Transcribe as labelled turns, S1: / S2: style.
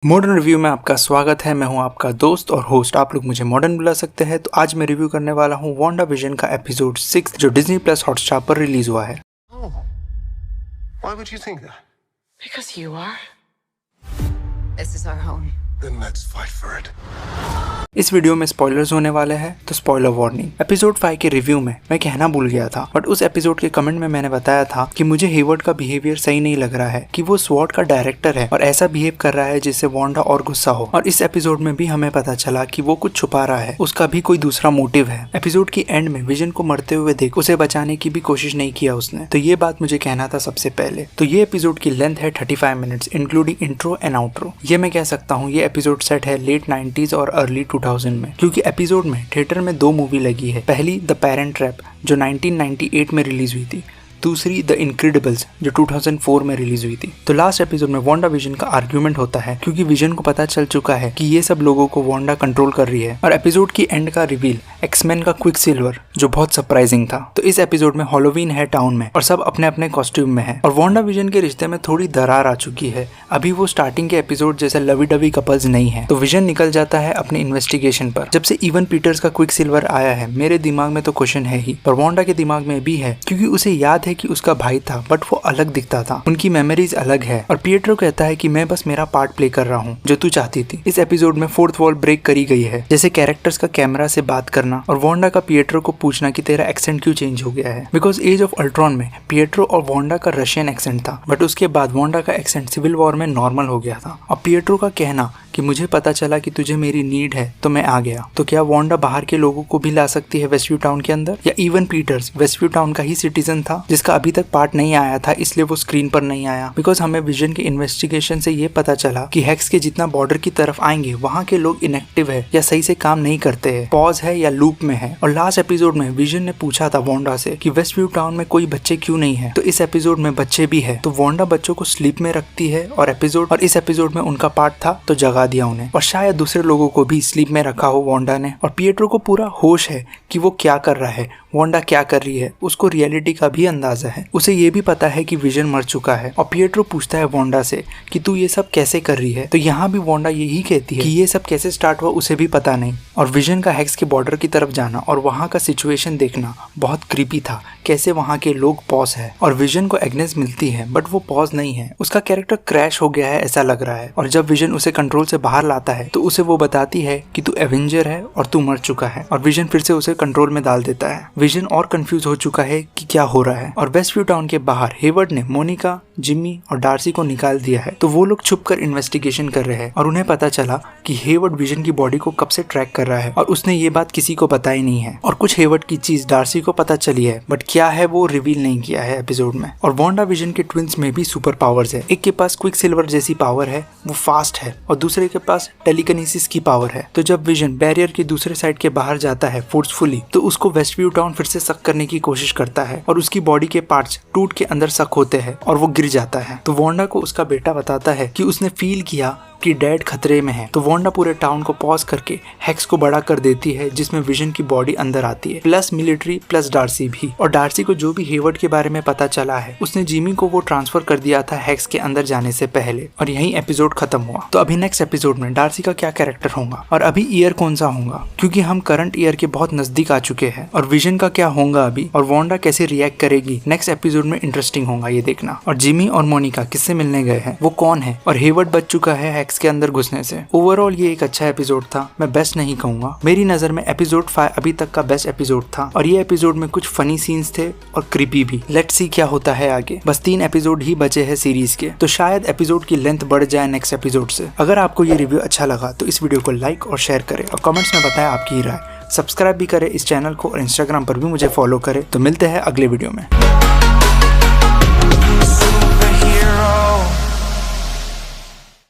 S1: Modern review में आपका स्वागत है। मैं हूं आपका दोस्त और होस्ट। आप लोग मुझे मॉडर्न बुला सकते हैं। तो आज मैं रिव्यू करने वाला हूं वांडा विजन का एपिसोड 6 जो डिज्नी प्लस हॉटस्टार पर रिलीज हुआ है।
S2: Why would you think that?
S3: Because you are. This is our home.
S2: Then let's fight for it.
S1: इस वीडियो में स्पॉयलर्स होने वाले हैं, तो स्पॉइलर वार्निंग। एपिसोड 5 के रिव्यू में मैं कहना भूल गया था, बट उस एपिसोड के कमेंट में मैंने बताया था कि मुझे हेवर्ड का बिहेवियर सही नहीं लग रहा है, कि वो स्वॉर्ड का डायरेक्टर है और ऐसा बिहेव कर रहा है जिससे वांडा और गुस्सा हो। और इस एपिसोड में भी हमें पता चला कि वो कुछ छुपा रहा है, उसका भी कोई दूसरा मोटिव है। एपिसोड की एंड में विजन को मरते हुए देख उसे बचाने की भी कोशिश नहीं किया उसने। तो ये बात मुझे कहना था सबसे पहले। तो ये एपिसोड की लेंथ है 35 minutes including intro and outro. ये मैं कह सकता हूँ ये एपिसोड सेट है लेट 90s और अर्ली 2000 में, क्योंकि एपिसोड में थिएटर में 2 मूवी लगी है। पहली द पेरेंट ट्रैप जो 1998 में रिलीज हुई थी, दूसरी द इनक्रेडिबल्स जो 2004 में रिलीज हुई थी। तो लास्ट एपिसोड में वांडा विजन का आर्ग्यूमेंट होता है, क्योंकि विजन को पता चल चुका है कि ये सब लोगों को वांडा कंट्रोल कर रही है। और एपिसोड की एंड का रिवील एक्समैन का क्विकसिल्वर जो बहुत सरप्राइजिंग था। तो इस एपिसोड में हैलोवीन है टाउन में और सब अपने अपने कॉस्ट्यूम में है। और वांडा विजन के रिश्ते में थोड़ी दरार आ चुकी है। अभी वो स्टार्टिंग के एपिसोड जैसे लवी डवी कपल्स नहीं है। तो विजन निकल जाता है अपने इन्वेस्टिगेशन पर। जब से इवन पीटर्स का क्विकसिल्वर आया है, मेरे दिमाग में तो क्वेश्चन है ही, पर वांडा के दिमाग में भी है, क्योंकि उसे याद है कि उसका भाई था, बट वो अलग दिखता था, उनकी मेमोरीज अलग है। और पिएट्रो कहता है कि मैं बस मेरा पार्ट प्ले कर रहा हूँ जो तू चाहती थी। इस एपिसोड में फोर्थ वॉल ब्रेक करी गई है, जैसे कैरेक्टर्स का कैमरा से बात करना और वांडा का पिएट्रो को पूछना कि तेरा एक्सेंट क्यों चेंज हो गया है। बिकॉज एज ऑफ अल्ट्रॉन में पिएट्रो और वांडा का रशियन एक्सेंट था, बट उसके बाद वांडा का एक्सेंट सिविल वॉर में नॉर्मल हो गया था। और पिएट्रो का कहना कि मुझे पता चला कि तुझे मेरी नीड है तो मैं आ गया। तो क्या वांडा बाहर के लोगों को भी ला सकती है वेस्टव्यू टाउन के अंदर, या इवन पीटर्स वेस्टव्यू टाउन का ही सिटीजन था जिसका अभी तक पार्ट नहीं आया था, इसलिए वो स्क्रीन पर नहीं आया। बिकॉज हमें विजन के इन्वेस्टिगेशन से ये पता चला कि हेक्स के जितना बॉर्डर की तरफ आएंगे वहाँ के लोग इनएक्टिव है या सही से काम नहीं करते हैं, पॉज है या लूप में है। और लास्ट एपिसोड में विजन ने पूछा था वांडा से कि वेस्टव्यू टाउन में कोई बच्चे क्यों नहीं है। तो इस एपिसोड में बच्चे भी है। तो वांडा बच्चों को स्लीप में रखती है और इस एपिसोड में उनका पार्ट था तो जगा दिया उन्हें। और शायद दूसरे लोगों को भी स्लीप में रखा हो वांडा ने। और पिएट्रो को पूरा होश है कि वो क्या कर रहा है, वांडा क्या कर रही है, उसको रियलिटी का भी अंदाजा है। उसे ये भी पता है कि विजन मर चुका है। और पिएट्रो पूछता है वांडा से कि तू ये सब कैसे कर रही है। तो यहाँ भी वांडा यही कहती है कि ये सब कैसे स्टार्ट हुआ उसे भी पता नहीं। और विजन का हेक्स के बॉर्डर की तरफ जाना और वहाँ का सिचुएशन देखना बहुत क्रीपी था, कैसे वहाँ के लोग पॉज है। और विजन को एग्नेस मिलती है, बट वो पॉज नहीं है, उसका कैरेक्टर क्रैश हो गया है ऐसा लग रहा है। और जब विजन उसे कंट्रोल से बाहर लाता है तो उसे वो बताती है कि तू एवेंजर है और तू मर चुका है। और विजन फिर से उसे कंट्रोल में डाल देता है। विजन और कंफ्यूज हो चुका है कि क्या हो रहा है। और वेस्टव्यू टाउन के बाहर हेवर्ड ने मोनिका, जिम्मी और डार्सी को निकाल दिया है। तो वो लोग छुपकर इन्वेस्टिगेशन कर रहे हैं और उन्हें पता चला कि हेवर्ड विजन की बॉडी को कब से ट्रैक कर रहा है और उसने ये बात किसी को बताई नहीं है। और कुछ हेवर्ड की चीज डार्सी को पता चली है, बट क्या है वो रिवील नहीं किया है एपिसोड में। और वांडा विजन के ट्विंस में भी सुपर पावर्स है। एक के पास क्विकसिल्वर जैसी पावर है, वो फास्ट है, और दूसरे के पास टेलीकिनेसिस की पावर है। तो जब विजन बैरियर की दूसरे साइड के बाहर जाता है फोर्सफुली, तो उसको वेस्टव्यू टाउन फिर से सक करने की कोशिश करता है और उसकी बॉडी के पार्ट्स टूट के अंदर सक होते हैं और वो गिर जाता है। तो वांडा को उसका बेटा बताता है कि उसने फील किया कि डैड खतरे में है। तो वांडा पूरे टाउन को पॉज करके हेक्स को बड़ा कर देती है, जिसमें विजन की बॉडी अंदर आती है, प्लस मिलिट्री प्लस डार्सी भी। और डार्सी को जो भी हेवर्ड के बारे में पता चला है, उसने जिमी को वो ट्रांसफर कर दिया था हेक्स के अंदर जाने से पहले। और यही एपिसोड खत्म हुआ। तो अभी नेक्स्ट एपिसोड में डार्सी का क्या कैरेक्टर होगा और अभी ईयर कौन सा होगा, क्योंकि हम करंट ईयर के बहुत नजदीक आ चुके हैं। और विजन का क्या होगा अभी, और वांडा कैसे रिएक्ट करेगी, नेक्स्ट एपिसोड में इंटरेस्टिंग होगा ये देखना। और जिमी और मोनिका किससे मिलने गए हैं, वो कौन है, और हेवर्ड बच चुका है हेक्स के अंदर घुसने से। ओवरऑल ये एक अच्छा एपिसोड था, मैं बेस्ट नहीं कहूंगा। मेरी नजर में एपिसोड 5 अभी तक का बेस्ट एपिसोड था। और ये एपिसोड में कुछ फनी सीन्स थे और क्रीपी भी। लेट्स सी क्या होता है आगे। बस 3 एपिसोड ही बचे हैं सीरीज के, तो शायद एपिसोड की लेंथ बढ़ जाए नेक्स्ट एपिसोड से। अगर आपको ये रिव्यू अच्छा लगा तो इस वीडियो को लाइक और शेयर करें और कमेंट्स में बताएं आपकी राय। सब्सक्राइब भी करें इस चैनल को और इंस्टाग्राम पर भी मुझे फॉलो करें। तो मिलते हैं अगले वीडियो में।